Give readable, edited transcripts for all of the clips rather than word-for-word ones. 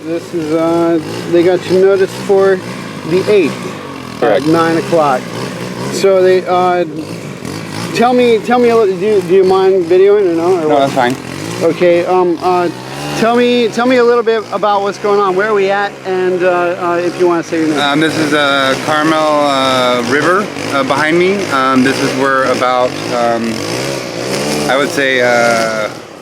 This is, they got you noticed for the 8th at 9 o'clock. So they, tell me a little, do you mind videoing or no? Or no, that's fine. Okay, tell me a little bit about what's going on. Where are we at? And if you want to say your name. This is Carmel River behind me. This is where about, I would say,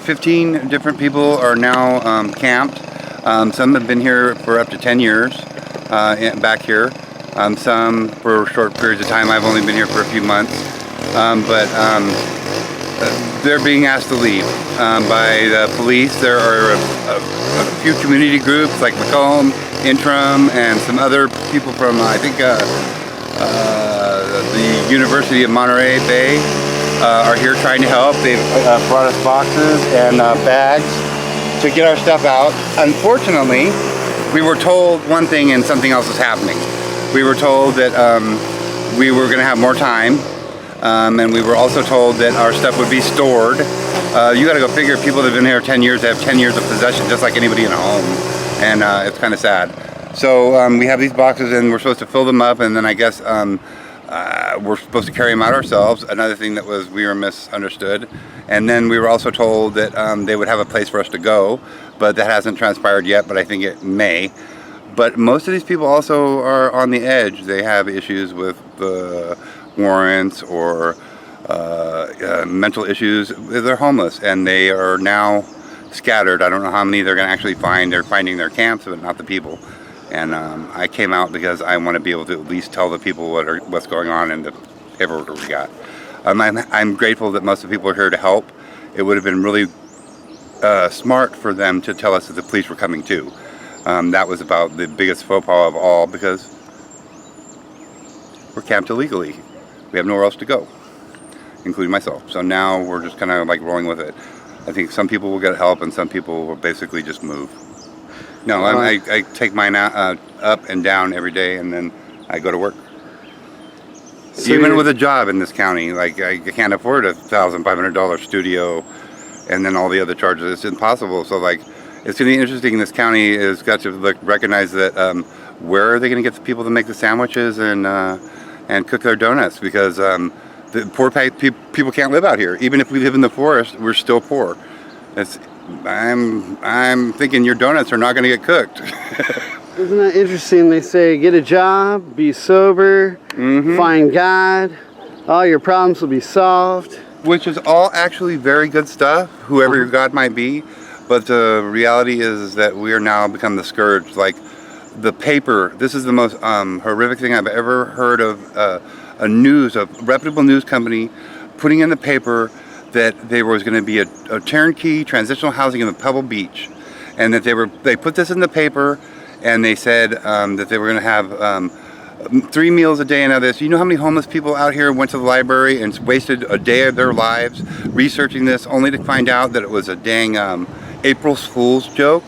15 different people are now camped. Some have been here for up to 10 years back here. Some for short periods of time. I've only been here for a few months. But they're being asked to leave by the police. There are a few community groups like Macomb, Interim, and some other people from, I think, the University of Monterey Bay are here trying to help. They've brought us boxes and bags to get our stuff out. Unfortunately, we were told one thing and something else is happening. We were told that we were going to have more time, and we were also told that our stuff would be stored. You got to go figure, people that have been here 10 years, they have 10 years of possession just like anybody in a home, and it's kind of sad. So we have these boxes and we're supposed to fill them up, and then I guess we're supposed to carry them out ourselves. Another thing that was, we were misunderstood. And then we were also told that they would have a place for us to go, but that hasn't transpired yet, but I think it may. But most of these people also are on the edge. They have issues with warrants or mental issues. They're homeless and they are now scattered. I don't know how many they're going to actually find. They're finding their camps, but not the people. And I came out because I want to be able to at least tell the people what's going on and the paperwork we got. I'm grateful that most of the people are here to help. It would have been really smart for them to tell us that the police were coming too. That was about the biggest faux pas of all, because we're camped illegally. We have nowhere else to go, including myself. So now we're just kind of like rolling with it. I think some people will get help and some people will basically just move. No, I take mine up and down every day, and then I go to work. So even with a job in this county, like I can't afford a $1,500 studio, and then all the other charges. It's impossible. So like, it's going to be interesting. This county has got to recognize that where are they going to get the people to make the sandwiches and cook their donuts, because the poor people can't live out here. Even if we live in the forest, we're still poor. I'm thinking your donuts are not going to get cooked. Isn't that interesting? They say get a job, be sober, find God, all your problems will be solved. Which is all actually very good stuff, whoever your God might be. But the reality is that we are now become the scourge. Like the paper, this is the most horrific thing I've ever heard of. A reputable news company putting in the paper that there was going to be a turnkey transitional housing in the Pebble Beach, and that they put this in the paper, and they said that they were going to have 3 meals a day and all this. You know how many homeless people out here went to the library and wasted a day of their lives researching this, only to find out that it was a dang April Fool's joke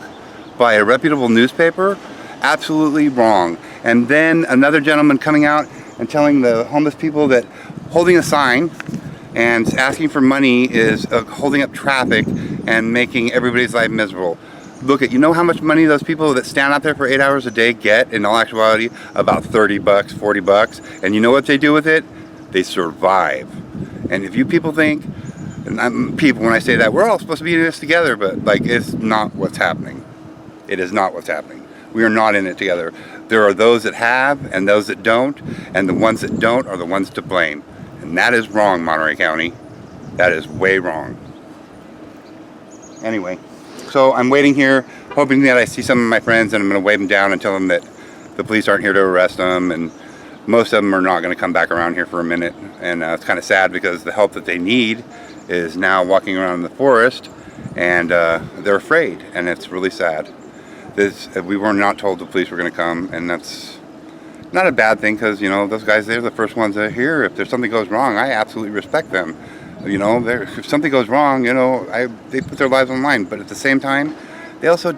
by a reputable newspaper? Absolutely wrong. And then another gentleman coming out and telling the homeless people that holding a sign and asking for money is holding up traffic and making everybody's life miserable. Look at, you know how much money those people that stand out there for 8 hours a day get? In all actuality, about 30 bucks, 40 bucks. And you know what they do with it? They survive. And if you people think, and people, when I say that, we're all supposed to be in this together, but like, it's not what's happening. It is not what's happening. We are not in it together. There are those that have and those that don't, and the ones that don't are the ones to blame. And that is wrong, Monterey County. That is way wrong. Anyway, so I'm waiting here, hoping that I see some of my friends, and I'm going to wave them down and tell them that the police aren't here to arrest them, and most of them are not going to come back around here for a minute. And it's kind of sad, because the help that they need is now walking around in the forest, and they're afraid, and it's really sad. We were not told the police were going to come, and that's not a bad thing, because, you know, those guys, they're the first ones that are here. If there's something goes wrong, I absolutely respect them. You know, if something goes wrong, you know, they put their lives on the line. But at the same time, they also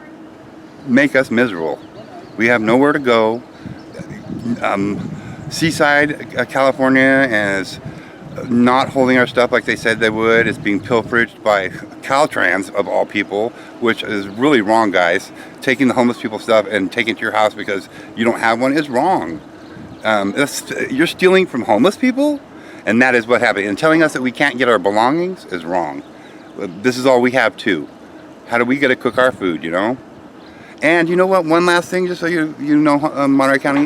make us miserable. We have nowhere to go. Seaside, California is not holding our stuff like they said they would. It's being pilfered by Caltrans, of all people, which is really wrong, guys. Taking the homeless people's stuff and taking it to your house because you don't have one is wrong. You're stealing from homeless people, and that is what happened. And telling us that we can't get our belongings is wrong. This is all we have too. How do we get to cook our food, you know? And you know what? One last thing, just so you know, Monterey County,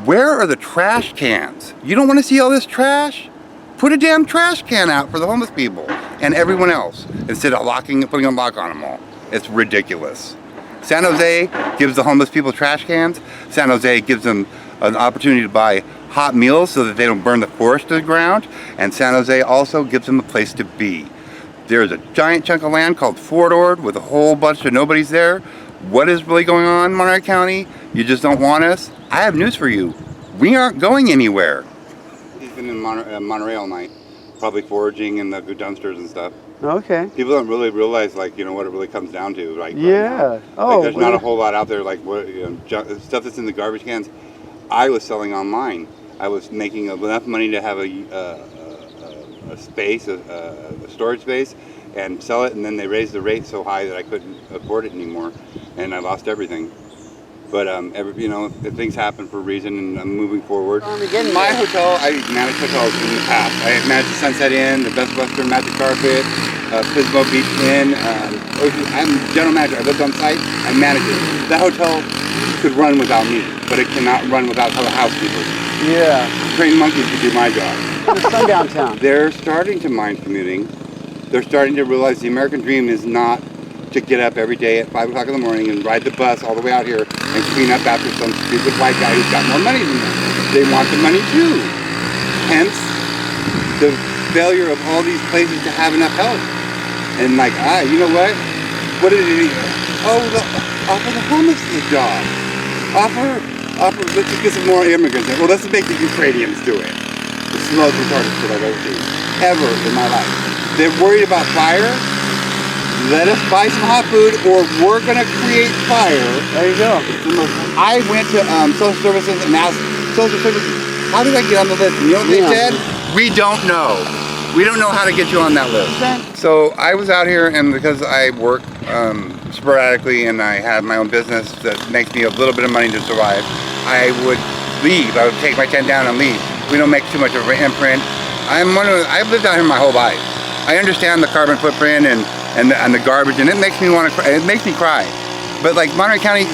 where are the trash cans? You don't want to see all this trash? Put a damn trash can out for the homeless people and everyone else instead of putting a lock on them all. It's ridiculous. San Jose gives the homeless people trash cans. San Jose gives them an opportunity to buy hot meals so that they don't burn the forest to the ground. And San Jose also gives them a place to be. There's a giant chunk of land called Fort Ord with a whole bunch of nobodies there. What is really going on in Monterey County? You just don't want us? I have news for you. We aren't going anywhere. He's been in Monterey all night, probably foraging in the dumpsters and stuff. Okay. People don't really realize, like, you know, what it really comes down to. Like, yeah. Right, like, there's not a whole lot out there, like, what, stuff that's in the garbage cans. I was selling online. I was making enough money to have a space, a storage space, and sell it, and then they raised the rate so high that I couldn't afford it anymore, and I lost everything. But you know, things happen for a reason, and I'm moving forward. Again, my hotel, I managed hotels in the past. I managed the Sunset Inn, the Best Western Magic Carpet, Pismo Beach Inn. I'm general manager. I lived on site. I managed it. That hotel could run without me, but it cannot run without other housekeepers. Yeah. Trained monkeys to do my job. Sundown town. They're starting to mind commuting. They're starting to realize the American dream is not to get up every day at 5 o'clock in the morning and ride the bus all the way out here and clean up after some stupid white guy who's got more money than them. They want the money too. Hence, the failure of all these places to have enough help. And like, you know what? What did it? Offer the homeless the job. Let's just get some more immigrants. Well, let's make the Ukrainians do it. It's the most retarded shit I've ever seen. Ever in my life. They're worried about fire. Let us buy some hot food, or we're gonna create fire. There you go. I went to social services and asked social services, how do I get on the list? And you know what they said? We don't know. We don't know how to get you on that list. So I was out here, and because I work sporadically and I have my own business that makes me a little bit of money to survive, I would leave. I would take my tent down and leave. We don't make too much of an imprint. I've lived out here my whole life. I understand the carbon footprint and the garbage, and it makes me want to cry. It makes me cry. But like Monterey County,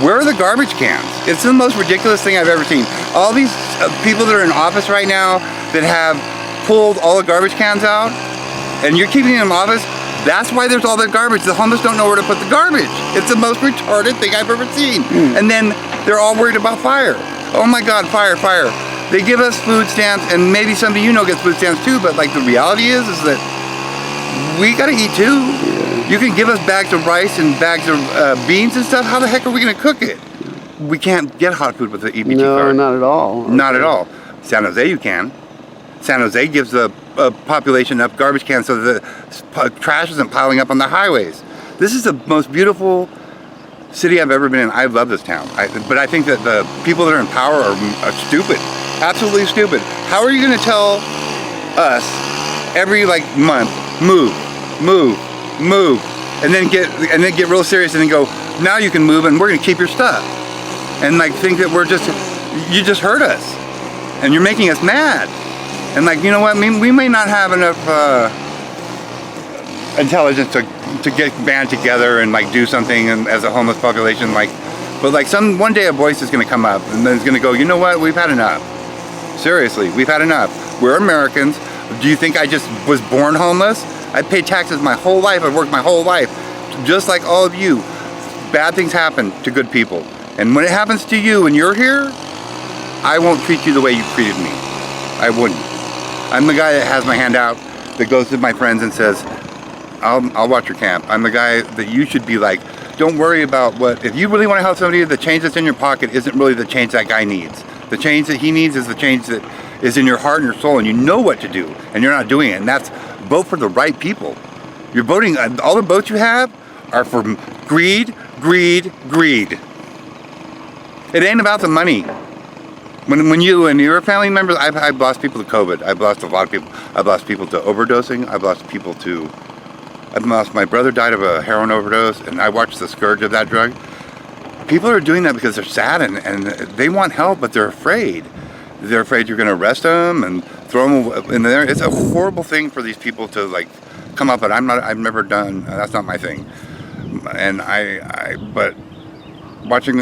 where are the garbage cans? It's the most ridiculous thing I've ever seen. All these people that are in office right now that have pulled all the garbage cans out, and you're keeping them in office, that's why there's all that garbage. The homeless don't know where to put the garbage. It's the most retarded thing I've ever seen. And then they're all worried about fire. Oh my God, fire, fire. They give us food stamps, and maybe somebody you know gets food stamps too, but like the reality is that we gotta eat too. Yeah. You can give us bags of rice and bags of beans and stuff. How the heck are we gonna cook it? We can't get hot food with the EBT card. No, not at all. Not at all. San Jose you can. San Jose gives the population enough garbage cans so that the trash isn't piling up on the highways. This is the most beautiful city I've ever been in. I love this town. But I think that the people that are in power are stupid. Absolutely stupid. How are you gonna tell us every like month, move, and then get real serious and then go, now you can move and we're gonna keep your stuff, and like think that you just hurt us and you're making us mad, and like, you know what, we may not have enough intelligence to get band together and like do something as a homeless population, like, but like one day a voice is gonna come up and then it's gonna go, you know what, we've had enough. Seriously, we've had enough. We're Americans. Do you think I just was born homeless? I paid taxes my whole life. I've worked my whole life. Just like all of you. Bad things happen to good people. And when it happens to you and you're here, I won't treat you the way you treated me. I wouldn't. I'm the guy that has my hand out, that goes to my friends and says, I'll watch your camp. I'm the guy that you should be like, don't worry about if you really want to help somebody, the change that's in your pocket isn't really the change that guy needs. The change that he needs is the change that is in your heart and your soul, and you know what to do, and you're not doing it. And that's vote for the right people. You're voting, all the votes you have are for greed, greed, greed. It ain't about the money. When you're a family member, I've lost people to COVID. I've lost a lot of people. I've lost people to overdosing. I've lost my brother died of a heroin overdose, and I watched the scourge of that drug. People are doing that because they're sad and they want help, but they're afraid. They're afraid you're going to arrest them and throw them in there. It's a horrible thing for these people to like come up, but I've never done, that's not my thing. And but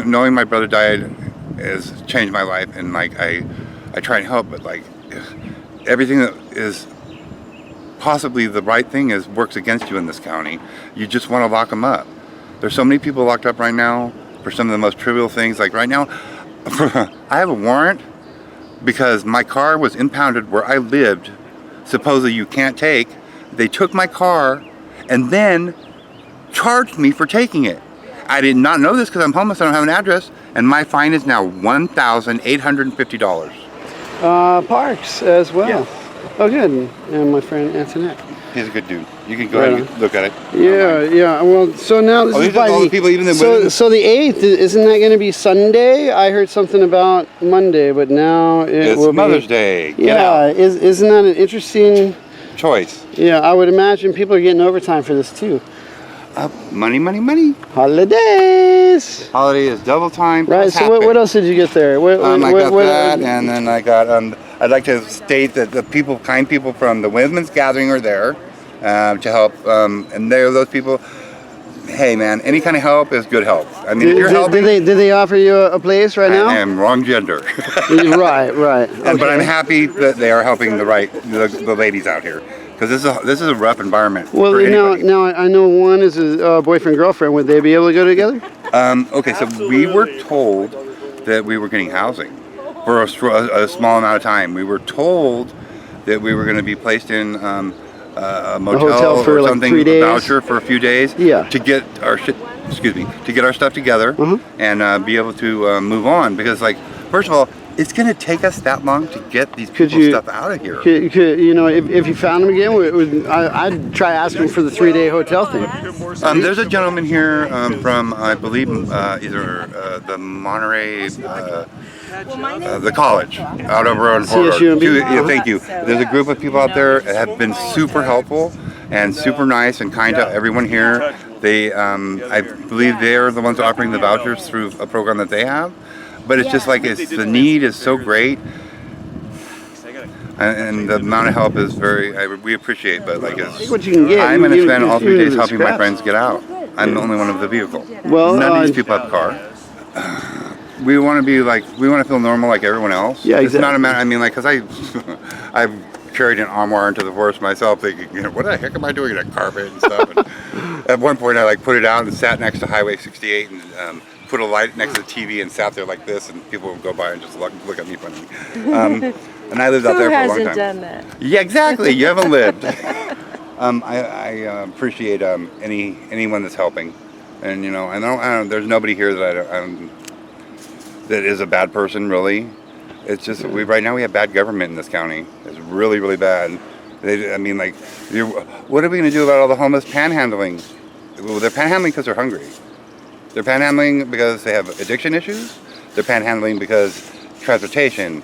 knowing my brother died has changed my life, and like I try and help, but like everything that is possibly the right thing works against you in this county. You just want to lock them up. There's so many people locked up right now for some of the most trivial things. Like right now, I have a warrant because my car was impounded where I lived. Supposedly you can't take. They took my car and then charged me for taking it. I did not know this because I'm homeless. I don't have an address, and my fine is now $1,850. Parks as well. Yes. Oh, good. And my friend Antoinette. He's a good dude. You can go ahead and look at it. Yeah. Well, so now this is these are all the people, even the women. So the 8th, isn't that going to be Sunday? I heard something about Monday, but now it will be Mother's Day. Get out. Isn't that an interesting choice? Yeah, I would imagine people are getting overtime for this too. Money, money, money. Holidays. Holiday is double time. Right. So what else did you get there? I got that, and then I got. I'd like to state that the kind people from the women's gathering are there to help, and they're those people. Hey, man, any kind of help is good help. I mean, if you're helping. Did they offer you a place right now? I am wrong gender. Right. Okay. But I'm happy that they are helping the ladies out here. Because this is a rough environment. Well, now I know one is a boyfriend girlfriend. Would they be able to go together? Okay, so we were told that we were getting housing for a small amount of time. We were told that we were going to be placed in a motel for or like something, 3 days. a voucher for a few days. Yeah. To get our to get our stuff together and be able to move on. Because, like, first of all, it's going to take us that long to get these people's stuff out of here. If you found them again, I'd try asking for the 3-day hotel thing. There's a gentleman here from, I believe, either the Monterey, the college, out over on CSU. Thank you. There's a group of people out there that have been super helpful and super nice and kind to everyone here. They, I believe they're the ones offering the vouchers through a program that they have. But it's just like the need is so great, and the amount of help is we appreciate. But like, what you can get, I'm going to spend all 3 days helping my friends get out. I'm the only one with a vehicle. Well, none of these people have a car. We want to feel normal like everyone else. Yeah, exactly. It's not a matter. I mean, like, because I've carried an armoire into the forest myself, thinking, what the heck am I doing in a carpet and stuff. And at one point, I put it out and sat next to Highway 68 and. Put a light next to the TV and sat there like this, and people would go by and just look at me funny. And I lived out there for a long time. Who hasn't done that? Yeah, exactly. You haven't lived. I appreciate anyone that's helping, and I don't. There's nobody here that that is a bad person, really. It's just right now we have bad government in this county. It's really, really bad. What are we going to do about all the homeless panhandling? Well, they're panhandling because they're hungry. They're panhandling because they have addiction issues. They're panhandling because transportation,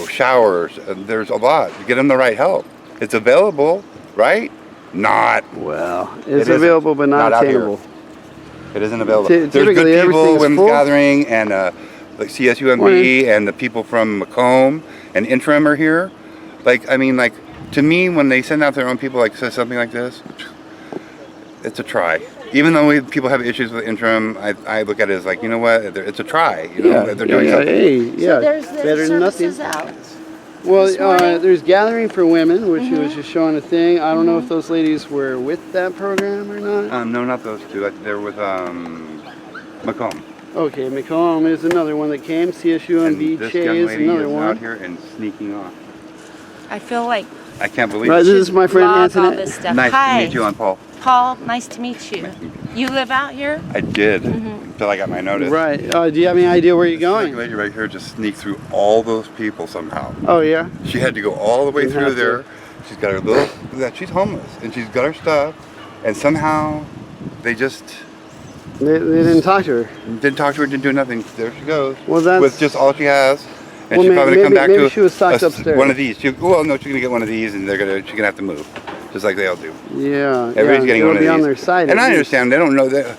showers. There's a lot. You get them the right help. It's available, right? Not. Well, it's available, but not attainable. It isn't available. There's good people, women's gathering, and like CSUMB, and the people from Macomb and Interim are here. To me, when they send out their own people, say something like this, it's a try. Even though people have issues with Interim, I look at it as you know what? It's a try. They're doing something. So there's better than nothing. Out. Well, there's Gathering for Women, which was just showing a thing. I don't know if those ladies were with that program or not. No, not those two. They're with Macomb. Okay, Macomb is another one that came. CSU and BJ is another one. Out here and sneaking off. I feel like. I can't believe it. This is my friend Antoinette. All this stuff. Nice Hi. to meet you, I'm Paul. Paul, nice to meet you. You live out here? I did until I got my notice. Right. Do you have any idea where you're going? This lady right here just sneaked through all those people somehow. Oh yeah. She had to go all the way through there. She's got her she's homeless and she's got her stuff, and somehow they just. They didn't talk to her. Didn't talk to her. Didn't do nothing. There she goes. Well, that's with just all she has, And Well, she's probably gonna come back maybe to she was stocked upstairs. one of these. Well, no, she's gonna get one of these, and she's gonna have to move, just like they all do. Yeah. Everybody's getting it'll one of be these. on their side. And at I least. understand they don't know that,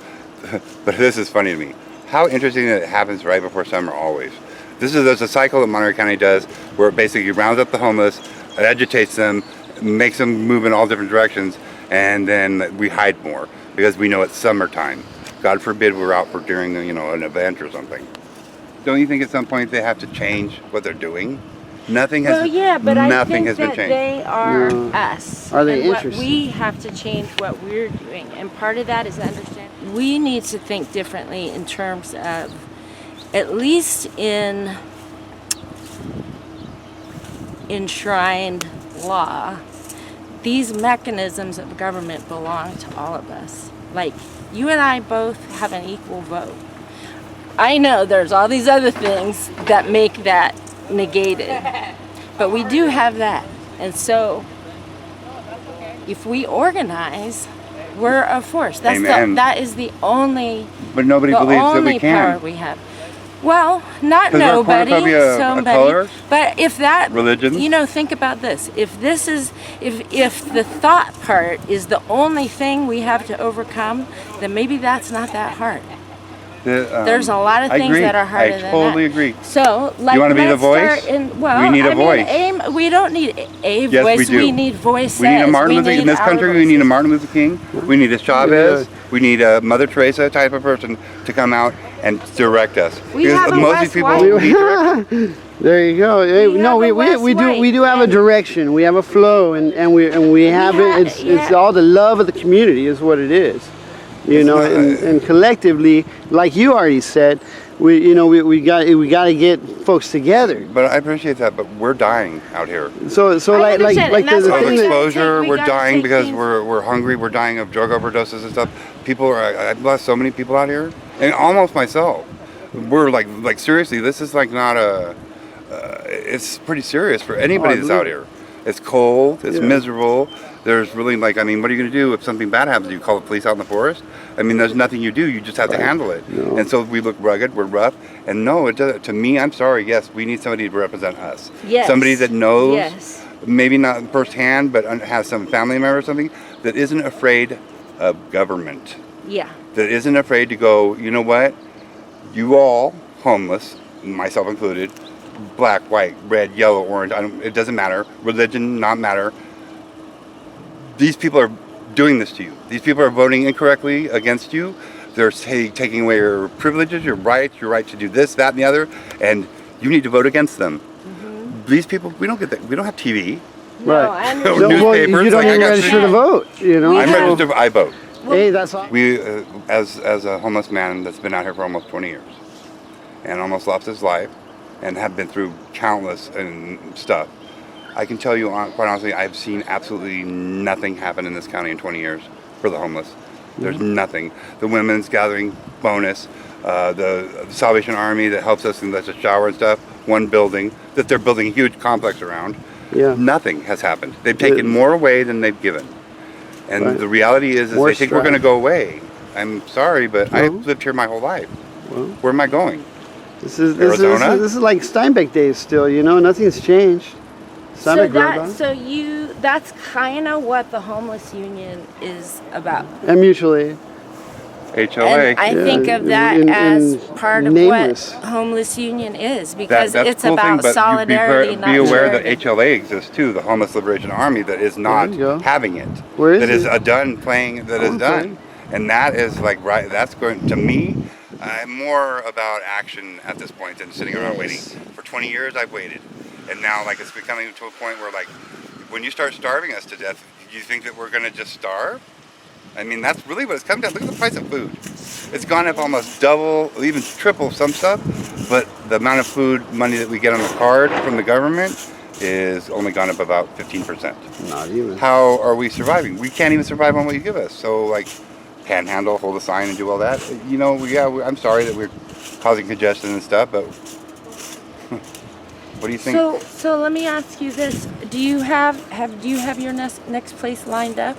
but this is funny to me. How interesting that it happens right before summer always. There's a cycle that Monterey County does where it basically rounds up the homeless, it agitates them, makes them move in all different directions, and then we hide more because we know it's summertime. God forbid we're out for during the, an event or something. Don't you think at some point they have to change what they're doing? Nothing has. Well, yeah, but I nothing think has been that changed. they are No. us. Are they and what interested? we have to change what we're doing, and part of that is understand we need to think differently in terms of, at least in enshrined law, these mechanisms of government belong to all of us. Like, you and I both have an equal vote. I know there's all these other things that make that negated, but we do have that. And so if we organize, we're a force. Amen. That is the only But nobody believes that we power can. we have. Well, not 'Cause our nobody, cornucopia of somebody. colors, But if that, religions. think about this. If this is, if the thought part is the only thing we have to overcome, then maybe that's not that hard. There's a lot of I things agree. that are harder than that. I totally agree. So, like, You wanna be the let's voice? start in, well, We need a I voice. mean, we don't need a Yes, voice. we do. We need voices. We need a Martin Luther in this our country. We need a voices. Martin Luther King. We need a Chavez. We need a Mother Teresa type of person to come out and direct us. We have a most Wes of these people White. need direction. There you go. Hey, We no, have we a Wes White, we do have a and- direction. We have a flow, and we have it. It's all the love of the community is what it is. And collectively, like you already said, we got to get folks together. But I appreciate that. But we're dying out here. So I understand, and that's the why Of thing that, exposure, we we're gotta dying take because things- we're hungry. We're dying of drug overdoses and stuff. People are. I've lost so many people out here, and almost myself. We're like seriously. This is like not a. It's pretty serious for anybody that's out here. It's cold. It's miserable. There's really what are you going to do if something bad happens? You call the police out in the forest? I mean, there's nothing you do. You just have to handle it. No. And so we look rugged. We're rough. And no, it doesn't. To me, I'm sorry. Yes, we need somebody to represent us. Yes. Somebody that knows. Yes. Maybe not firsthand, but has some family member or something that isn't afraid of government. Yeah. That isn't afraid to go, you know what? You all, homeless, myself included, black, white, red, yellow, orange, it doesn't matter. Religion, not matter. These people are doing this to you. These people are voting incorrectly against you. They're taking away your privileges, your right to do this, that, and the other, and you need to vote against them. These people, we don't get that. We don't have TV. No, Right. I No, understand. well, newspapers, you don't like I even got register three- to vote. I'm have- registered. I vote. Hey, that's all. We, as a homeless man that's been out here for almost 20 years, and almost lost his life, and have been through countless and stuff. I can tell you, quite honestly, I've seen absolutely nothing happen in this county in 20 years for the homeless. There's nothing. The women's gathering bonus, the Salvation Army that helps us and lets us shower and stuff, one building that they're building a huge complex around. Yeah. Nothing has happened. They've taken more away than they've given. And Right. the reality is More they think we're going to strife. go away. I'm sorry, but No. I've lived here my whole life. Well. Where am I going? This is Arizona? this is like Steinbeck days still. Nothing's changed. Steinbeck wrote on it. That's kind of what the homeless union is about. And mutually. HOA. And I Yeah, think of that in as part of nameless. what homeless union is, because That's it's the cool about thing, but solidarity, you not be aware charity. that HLA exists too, the Homeless Liberation Army, that is not you go. having it. Where is that is it? a done playing that is Okay. done. And that is right, that's going to me, I'm more about action at this point than sitting around waiting. For 20 years I've waited. And now it's becoming to a point where when you start starving us to death, you think that we're gonna just starve? I mean, that's really what it's come down. Look at the price of food. It's gone up almost double, even triple some stuff, but the amount of food money that we get on the card from the government is only gone up about 15%. Not even. How are we surviving? We can't even survive on what you give us. So panhandle, hold a sign and do all that. I'm sorry that we're causing congestion and stuff, but what do you think? So let me ask you this: Do you have your next place lined up?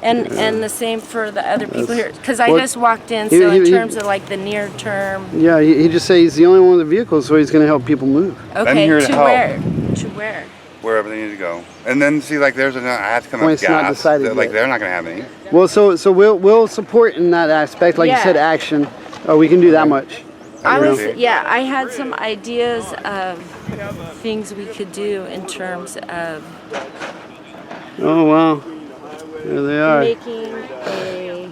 And the same for the other people here, because I Well, just walked in. he- So in he- terms of like the near term, Yeah, he just said he's the only one with the vehicle, so he's going to help people move. okay, here to help. where? To where? Wherever they need to go. And then see, like, there's I have to come Well, up it's with not gas. decided Like, yet. they're not going to have any. Well, so we'll support in that aspect, like you Yeah. said, action. We can do that much. I was, Okay. yeah, I had some ideas of things we could do in terms of Oh wow, there they are. making a.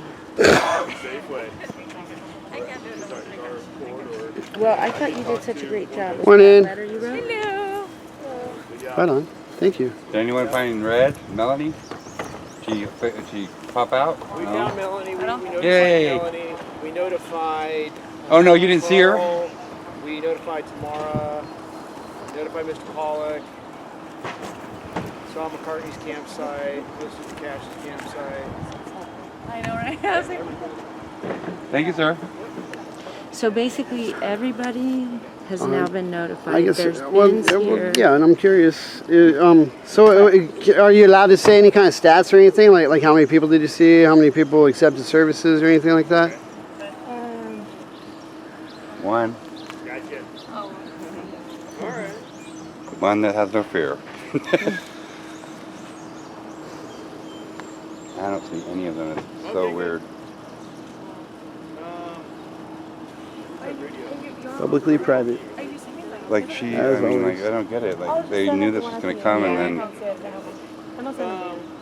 Well, I thought you did such a great job with Morning. that letter you wrote. Hello. Right on. Thank you. Did anyone find red? Melanie? She pop out? We No? found Melanie. We notified Yay. Melanie. We notified. Oh, no, you didn't see her? Pearl. We notified Tamara. Notified Mr. Pollock. Saw McCartney's campsite. Mr. Cash's campsite. I know, right? I was like, Thank you, sir. So basically, everybody has now been notified. I guess. There's bins here. Yeah, and I'm curious. Are you allowed to say any kind of stats or anything? Like how many people did you see? How many people accepted services or anything like that? One. Gotcha. Oh. All right. One that has no fear. I don't see any of them. It's so Okay, weird. Publicly, private. Like she, As I mean, like always. I don't get it. Like they knew this was gonna come, and then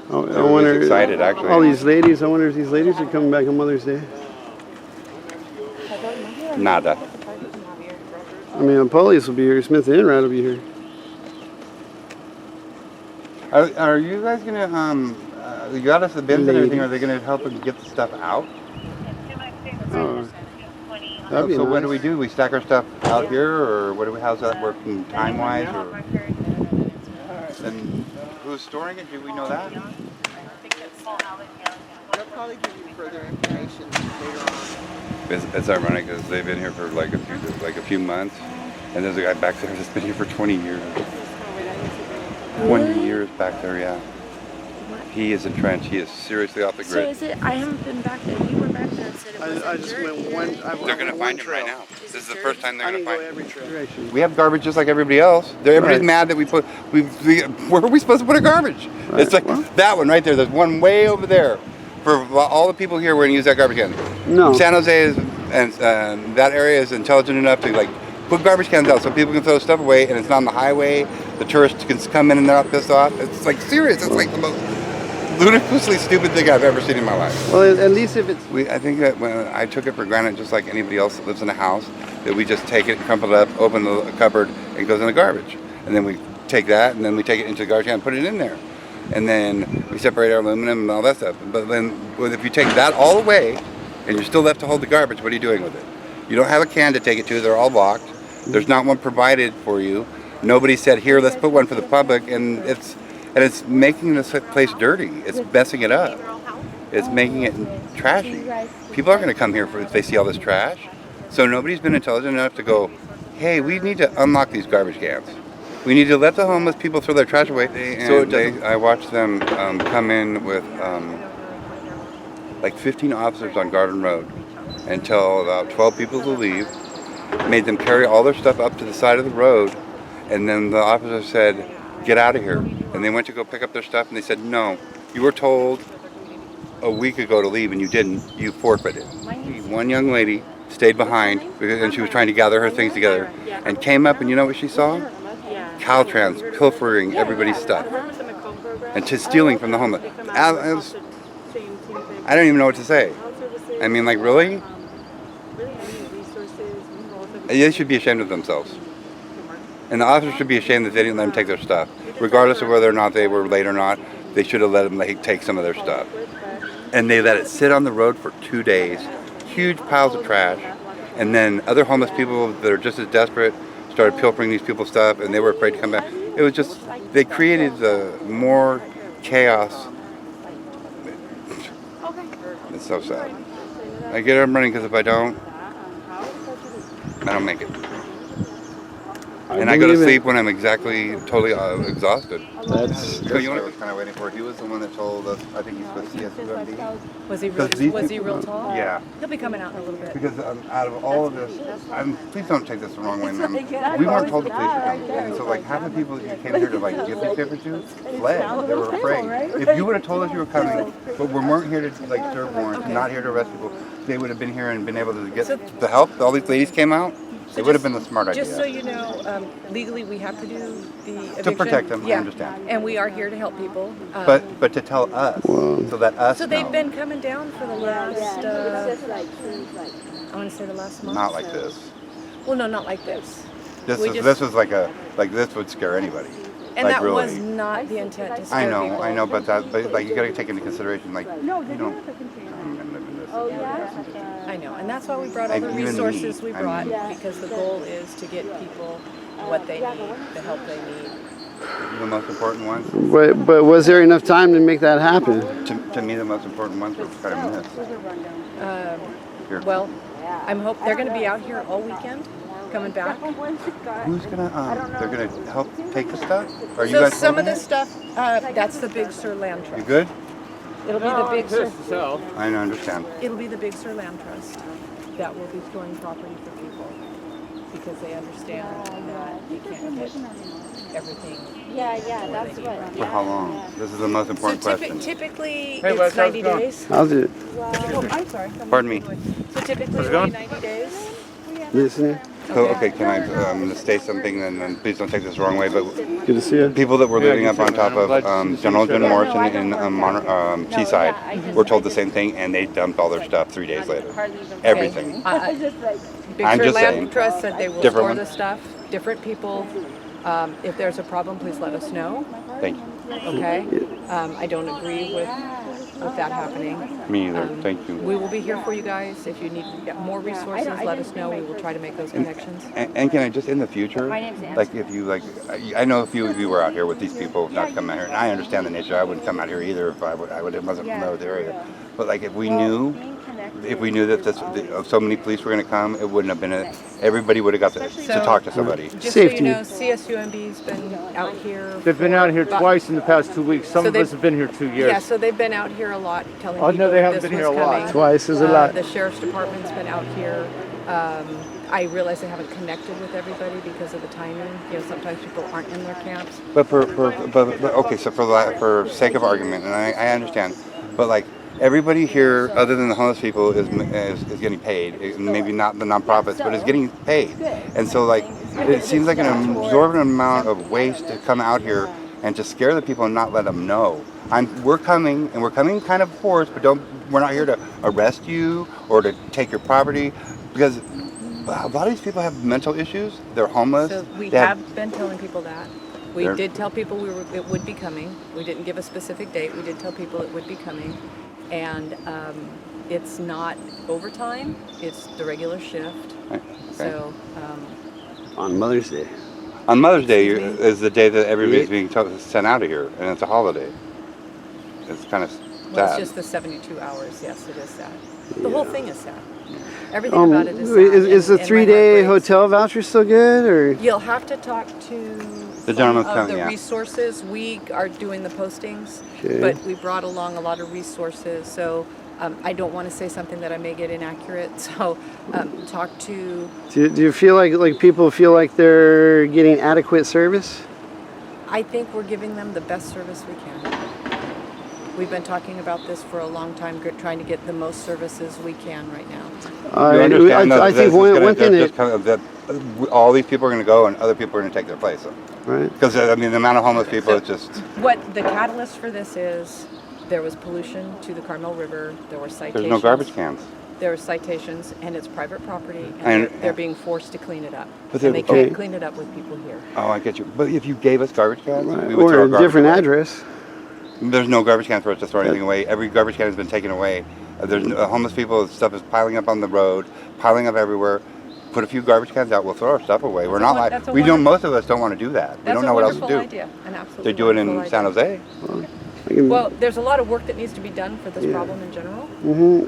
Oh, they were just excited. Actually, All these ladies. I wonder if these ladies are coming back on Mother's Day. nada. I mean, police will be here. Smith and Enright will be here. Are you guys gonna you got us the bins and everything? Are they gonna help us get the stuff out? Oh, that'd be So what nice. do we do? We stack our stuff out here, or what do we? How's that working time wise? Or and who's storing it? Do we know that? They'll probably give you further information later on. It's ironic because they've been here for like a few months, and there's a guy back there that's been here for 20 years. 20 years back there, yeah. He is entrenched. He is seriously off the So grid. is it? I haven't been back there. You were back there and said it was. I just went one. They're gonna find him right now. This is the first time they're I gonna can go find him. every direction. We have garbage just like everybody else. Everybody's Right. mad that we where are we supposed to put our garbage? Right, It's like well. that one right there. There's one way over there. For all the people here, we're gonna use that garbage can. No. San Jose is, and that area is intelligent enough to like put garbage cans out so people can throw stuff away, and it's not on the highway. The tourists can come in and they're not pissed off. It's like serious. It's like the most ludicrously stupid thing I've ever seen in my life. Well, at least if it's. I think that when I took it for granted, just like anybody else that lives in a house, that we just take it, crumple it up, open the cupboard, and it goes in the garbage. And then we take that, and then we take it into the garbage can and put it in there. And then we separate our aluminum and all that stuff. But then if you take that all away, and you're still left to hold the garbage, what are you doing with it? You don't have a can to take it to. They're all locked. There's not one provided for you. Nobody said, here, let's put one for the public. And it's making this place dirty. It's messing it up. It's making it trashy. People aren't going to come here if they see all this trash. So nobody's been intelligent enough to go, hey, we need to unlock these garbage cans. We need to let the homeless people throw their trash away. I watched them come in with like 15 officers on Garden Road and tell about 12 people to leave, made them carry all their stuff up to the side of the road, and then the officer said, get out of here. And they went to go pick up their stuff, and they said, no, you were told a week ago to leave, and you didn't. You forfeited. One young lady stayed behind, and she was trying to gather her things together, and came up, and you know what she saw? Caltrans pilfering everybody's stuff and just stealing from the homeless. I don't even know what to say. I mean, like, really? They should be ashamed of themselves. And the officers should be ashamed that they didn't let them take their stuff. Regardless of whether or not they were late or not, they should have let them take some of their stuff. And they let it sit on the road for 2 days. Huge piles of trash. And then other homeless people that are just as desperate started pilfering these people's stuff, and they were afraid to come back. It was just, they created more chaos. It's so sad. I get up running because if I don't make it. And I go to believe it. sleep when I'm totally exhausted. That's So you know what I was kind of waiting for? He was the one that told us, I think he's with CSUMB. Was he real tall? Yeah. He'll be coming out in a little bit. Because out of all of this, please don't take this the wrong way, ma'am. We weren't told the police were coming. And so like half the people that you came here to like give these papers to fled. They were afraid. If you would have told us you were coming, but we weren't here to like serve warrants, not here to arrest people, they would have been here and been able to get the help. All these ladies came out. It would have been the smart idea. Just so you know, legally we have to do the eviction. To protect them, yeah. I understand. And we are here to help people. But to tell us, so that us So they've know. been coming down for the last, I want to say the last month. Not like this. Well, no, not like this. This We is just- this was like this would scare anybody. And like that really. was not the intent to scare people. I know, but like you got to take into consideration like you don't come and live in this. I know, and that's why we brought all the And even resources me, we I brought, mean- because the goal is to get people what they need, the help they need. The most important ones, But was there enough time to make that happen? to me, the most important ones were kind of missed. Here. Well, they're going to be out here all weekend, coming back. Who's gonna they're gonna help take the stuff? Are you So guys some of holding the it? stuff, that's the Big Sur Land You Trust. good? It'll be the Big Sur. I don't understand. It'll be the Big Sur Land Trust that will be storing property for people because they understand that you can't get everything. That's For how long? This is the most important question. Typically, Hey, Wes, it's how's 90 it going? days. How's it Oh, I'm sorry. Pardon me. So typically, it'll be 90 days. listening? So okay, can I state something? And then please don't take this the wrong way, but Good to see you. people that were living you up too, on top man. I'm of glad to see General you. John Morrison in Seaside were told the same thing, and they dumped all their stuff 3 days later. Everything. Big I'm Sur just Land saying. Trust said they will Different store one. the stuff. Different people. If there's a problem, please let us know. Thank you. Okay. I don't agree with that happening. Me either. Thank you. We will be here for you guys. If you need more resources, let us know. We will try to make those connections. And can I just in the future, like if you like, I know a few of you were out here with these people not coming out here, and I understand the nature. I wouldn't come out here either if I wasn't familiar with the area. But like if we knew that so many police were going to come, it wouldn't have been everybody would have got to talk to somebody. Just Safety. so you know, CSUMB's been out here. They've been out here twice in the past 2 weeks. Some So of us they've- have been here 2 years. Yeah, so they've been out here a lot telling Oh, no, people they haven't this been was here a lot. coming. Twice is a lot. The sheriff's department's been out here. I realize they haven't connected with everybody because of the timing. You know, sometimes people aren't in their camps. But okay, so for sake of argument, and I understand, but like everybody here, other than the homeless people, is getting paid. Maybe not the nonprofits, but is getting paid. And so like it seems like an absorbent amount of waste to come out here and to scare the people and not let them know. We're coming kind of force, but we're not here to arrest you or to take your property, because a lot of these people have mental issues. They're homeless. So we They have been telling people that. We They're- did tell people it would be coming. We didn't give a specific date. We did tell people it would be coming. And it's not overtime. It's the regular shift. Okay. So On Mother's Day. On Mother's Day is the day that everybody's being sent out of here, and it's a holiday. It's kind of sad. well, it's just the 72 hours. Yes, it is sad. The whole thing is sad. Everything about it is sad. Is the and my 3-day heart breaks. hotel voucher still good, or? You'll have to talk to The gentleman's some of coming, the yeah. resources. We are doing the postings, Okay. but we brought along a lot of resources. So I don't want to say something that I may get inaccurate. So talk to. Do you feel like people feel like they're getting adequate service? I think we're giving them the best service we can. We've been talking about this for a long time, trying to get the most services we can right now. You understand I think one thing that all these people are going to go and other people are going to take their place. right. Because I mean, the amount of homeless people is just. What the catalyst for this is, there was pollution to the Carmel River. There were citations. There's no garbage cans. There were citations, and it's private property, and And- they're being forced to clean it up. But And they they're- can't clean it up with people here. Oh, I get you. But if you gave us garbage cans, Right. we would throw Or a garbage different away. address. There's no garbage can for us to throw anything away. Every garbage can has been taken away. There's homeless people. Stuff is piling up on the road, piling up everywhere. Put a few garbage cans out. We'll throw our stuff away. We're not That's like a we don't. wonderful- Most of us don't want to do that. We That's don't a know what else to wonderful do. idea, an absolutely They do it in wonderful San idea. Jose. Well, there's a lot of work that needs to be done for this problem in general.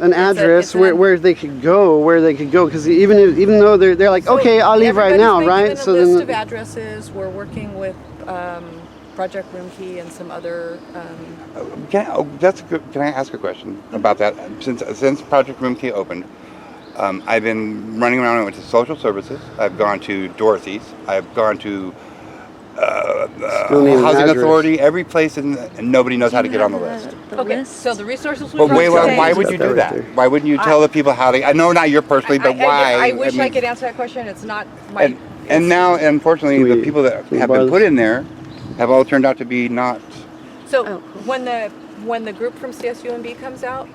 An address where they could go, because even though they're like, So okay, I'll leave right now, right? Given a list of addresses. We're working with Project Room Key and some other. That's good. Can I ask a question about that? Since Project Room Key opened, I've been running around. I went to social services. I've gone to Dorothy's. I've gone to Housing Authority. Every place, and nobody knows how to get on the list. Okay, so the resources. But why would you do that? Why wouldn't you tell the people how to? I know not you personally, but why? I wish I could answer that question. It's not my. And now, unfortunately, the people that have been put in there have all turned out to be not. So when the group from CSUMB comes out,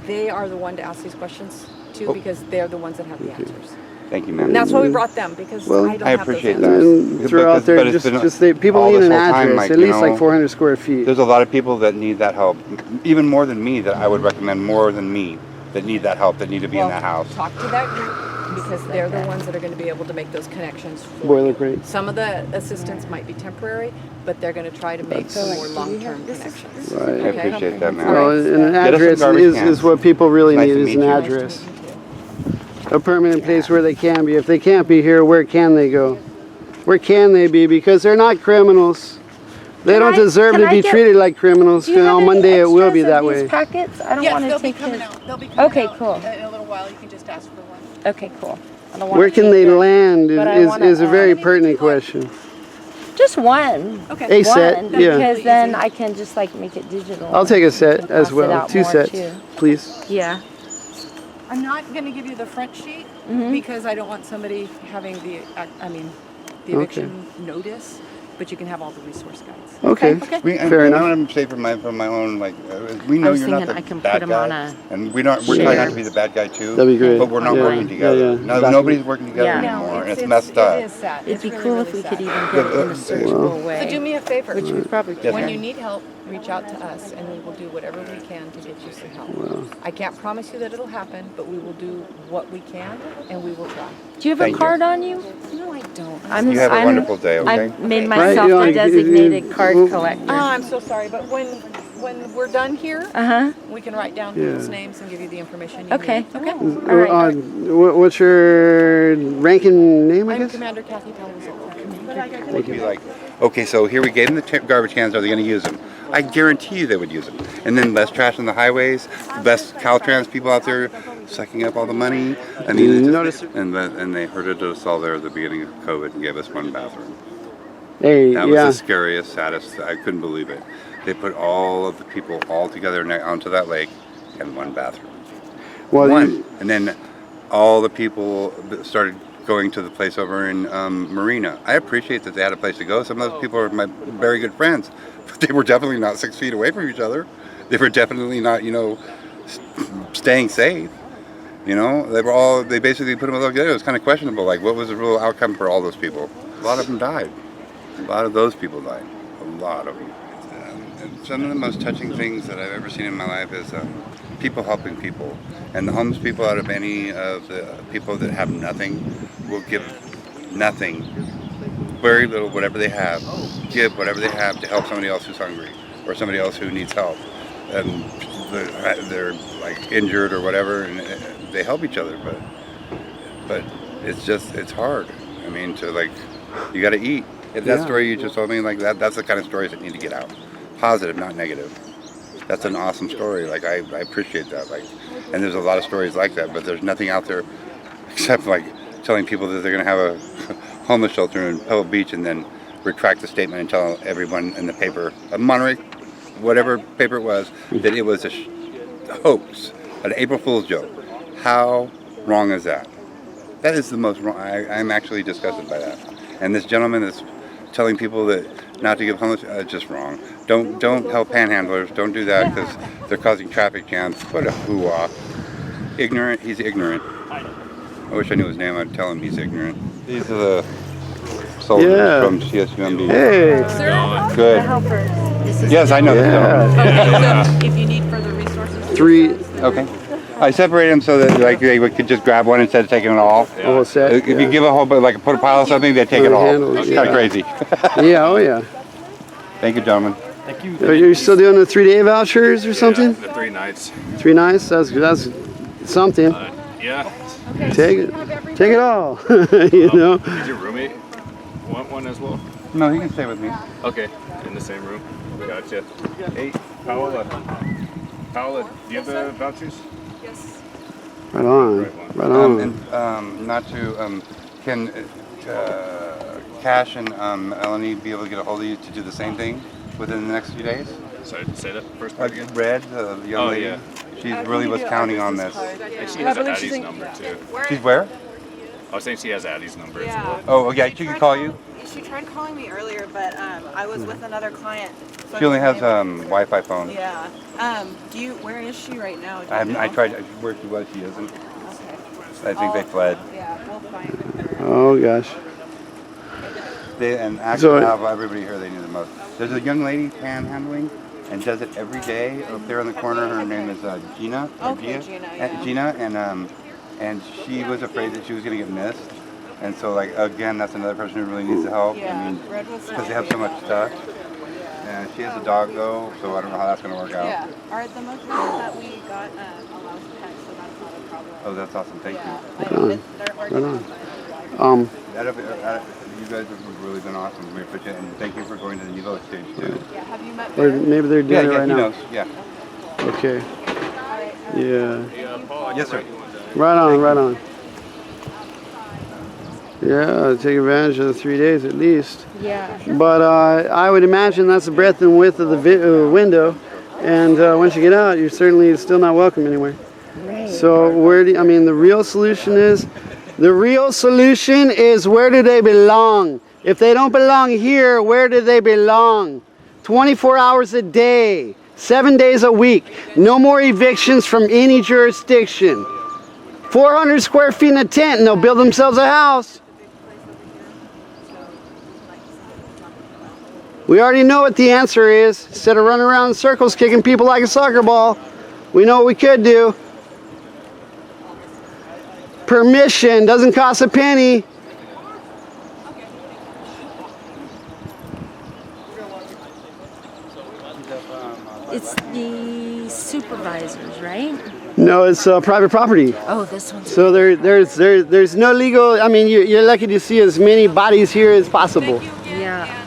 they are the one to ask these questions too, because they're the ones that have the answers. Thank you, ma'am. And that's why we brought them, because I don't I have appreciate those answers. And throw out there, people need an address, at least like 400 square feet. There's a lot of people that need that help, even more than me, that I would recommend more than me, that need that help, that need to be in that house. Talk to that group, because they're the ones that are going to be able to make those connections for Boilerplate. Some of the assistance might be temporary, but they're going to try to make some more long-term connections. Right. I appreciate that, ma'am. Well, and an address is what people really need, is an address. A permanent place where they can be. If they can't be here, where can they go? Where can they be? Because they're not criminals. They don't deserve to be treated like criminals. And on Monday it will be that way. Packets? I don't want to take coming his. out. They'll be coming Okay, out cool. in a little while. You can just ask for one. Okay, cool. I don't want Where to can take they it, land but I is wanna, a very pertinent question. Just one. Okay. A set, One, yeah. because then I can just like make it digital. I'll take a set as Pass it well. out 2 more, sets, too. please. Yeah. I'm not going to give you the front sheet because I don't want somebody having the eviction notice, but you can have all the resource guides. Okay. Fair enough. I want to say from my own, we know I was you're not thinking the I can bad put 'em guy, on a and we're trying not to be the bad guy too. That'd be great. But we're not Yeah. working together. Yeah, No, exactly. nobody's working together Yeah. anymore, and it's messed up. It is sad. It'd be It's cool really, if we really could sad. even get it in a searchable way. So do me a favor. Which we probably Yes, When ma'am. you need help, reach out to us, and we will do whatever we can to get you some help. I can't promise you that it'll happen, but we will do what we can, and we will try. Do you have Thank a you. card on you? No, I don't. You have a wonderful day, okay? I've made Right, myself you know, a designated card Oh, collector. I'm so sorry, but when we're done here, we can write down people's names and give you the information you Okay. need. Okay. All right. What's your ranking name, I I'm guess? Commander Kathy Palazzolo. Would be like, okay, so here we gave them the garbage cans. Are they going to use them? I guarantee you they would use them. And then less trash on the highways, less Caltrans people out there sucking up all the money. I mean, and they herded us all there at the beginning of COVID and gave us one bathroom. Hey, That was yeah. the scariest, saddest. I couldn't believe it. They put all of the people all together onto that lake in one bathroom. Well, One. And then all the people that started going to the place over in Marina. I appreciate that they had a place to go. Some of those people are my very good friends, but they were definitely not 6 feet away from each other. They were definitely not, staying safe. They basically put them all together. It was kind of questionable. Like, what was the real outcome for all those people? A lot of them died. A lot of those people died. A lot of them. And some of the most touching things that I've ever seen in my life is people helping people. And the homeless people, out of any of the people that have nothing, will give nothing, very little, whatever they have, give whatever they have to help somebody else who's hungry or somebody else who needs help. And they're like injured or whatever, and they help each other. But it's hard. I mean, you got to eat. If that story you just told me, like that's the kind of stories that need to get out. Positive, not negative. That's an awesome story. Like I appreciate that. And there's a lot of stories like that, but there's nothing out there except like telling people that they're going to have a homeless shelter in Pebble Beach and then retract the statement and tell everyone in the paper, Monterey, whatever paper it was, that it was a hoax, an April Fool's joke. How wrong is that? That is the most wrong. I'm actually disgusted by that. And this gentleman is telling people that not to give homeless, just wrong. Don't help panhandlers. Don't do that because they're causing traffic jams. What a hoo-ah. Ignorant. He's ignorant. I wish I knew his name. I'd tell him he's ignorant. These are the soldiers from CSUMB. Hey. Good. Yes, I know. So if you need further resources, 3. Okay. I separated them so that they could just grab one instead of taking it all. Whole set. If you give a whole, put a pile of something, they take it all. Handle, It's yeah. kind of crazy. Yeah, oh yeah. Thank you, gentlemen. Thank you. Are you still doing the 3-day vouchers or something? The 3 nights. 3 nights? That's something. Yeah. Take it all. You know. Does your roommate want one as well? No, he can stay with me. Okay, in the same room. Gotcha. Hey, Paola, do you have the vouchers? Yes. Right on. Right on. And not to, can Cash and Melanie be able to get a hold of you to do the same thing within the next few days? Sorry, say that first part again. Red, the young lady, yeah. she really was counting on this. And she has Addie's number too. She's where? I was saying she has Addie's number as Yeah. well. Oh, yeah, she can call you. She tried calling me earlier, but I was with another client. So She only has wasn't able- Wi-Fi phone. Yeah. Where is she right now? Do you I know? tried where she was. She isn't. Okay. I think they fled. Yeah, we'll find her. Oh gosh. And actually, So- have everybody here they need the most. There's a young lady panhandling and does it every day up there in the corner. Her name is Gina. or Okay, Gina, yeah. Gina, and she was afraid that she was going to get missed. And so, like, again, that's another person who really needs the help. Yeah, I mean, Red was because they have so much stuff. And she has a dog, though, so I don't know how that's going to work out. Yeah. The motels that we got allows pets, so that's not a problem. Oh, that's awesome. Thank Yeah. you. They're working on that. You guys have really been awesome. We appreciate it. And thank you for going to the Evo stage, too. Yeah. Have you met Or Bear? maybe they're doing it right he now. knows. Yeah. Okay. Yeah. Yes, sir. Right on. Right on. Yeah, take advantage of the 3 days at least. Yeah. But I would imagine that's the breadth and width of the window. And once you get out, you're certainly still not welcome anywhere. Right. So the real solution is, where do they belong? If they don't belong here, where do they belong? 24 hours a day, 7 days a week. No more evictions from any jurisdiction. 400 square feet in a tent and they'll build themselves a house. We already know what the answer is. Instead of running around in circles kicking people like a soccer ball, we know what we could do. Permission doesn't cost a penny. It's the supervisors, right? No, it's private property. Oh, this one's. So there's no legal. I mean, you're lucky to see as many bodies here as possible. Yeah.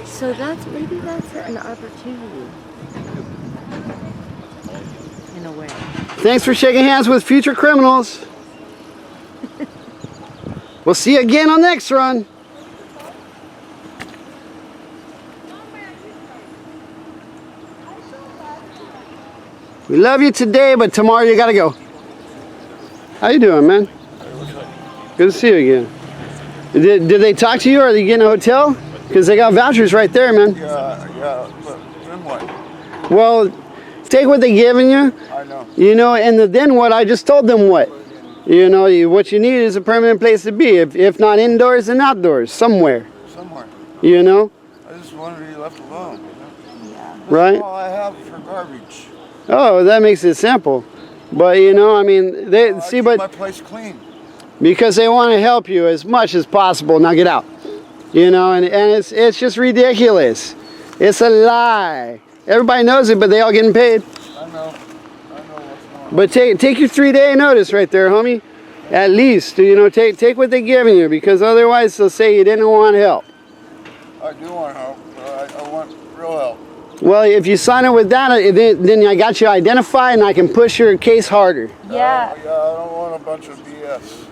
So maybe that's an opportunity. In a way. Thanks for shaking hands with future criminals. We'll see you again on the next run. We love you today, but tomorrow you gotta go. How you doing, man? Good to see you again. Did they talk to you, or are they getting a hotel? Because they got vouchers right there, man. Yeah, but then what? Well, take what they're giving you. I know. You know, and then what? I just told them what. You know, what you need is a permanent place to be. If not indoors, then outdoors, somewhere. Somewhere. You know? I just wanted to be left alone. You know? Yeah. Right? All I have for garbage. Oh, that makes it simple. But you know, I mean, I keep my place clean. because they want to help you as much as possible. Now get out. You know, and it's just ridiculous. It's a lie. Everybody knows it, but they all getting paid. I know what's going on. But take your 3-day notice right there, homie. At least, you know, take what they're giving you, because otherwise they'll say you didn't want help. I do want help, but I want real help. Well, if you sign up with that, then I got you identified and I can push your case harder. Yeah. Yeah, I don't want a bunch of BS.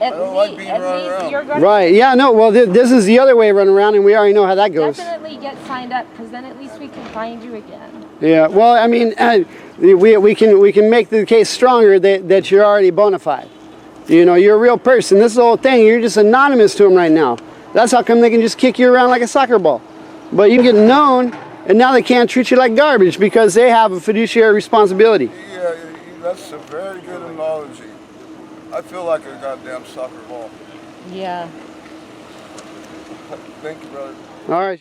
At don't like being run around. you're going Right, yeah, no, well, this is the other way run around, and we already know how that goes. definitely get signed up, because then at least we can find you again. Yeah, well, I mean, we can make the case stronger that you're already bona fide. You know, you're a real person. This is the whole thing. You're just anonymous to them right now. That's how come they can just kick you around like a soccer ball. But you get known, and now they can't treat you like garbage because they have a fiduciary responsibility. Yeah, that's a very good analogy. I feel like a goddamn soccer ball. Yeah. Thank you, brother. All right.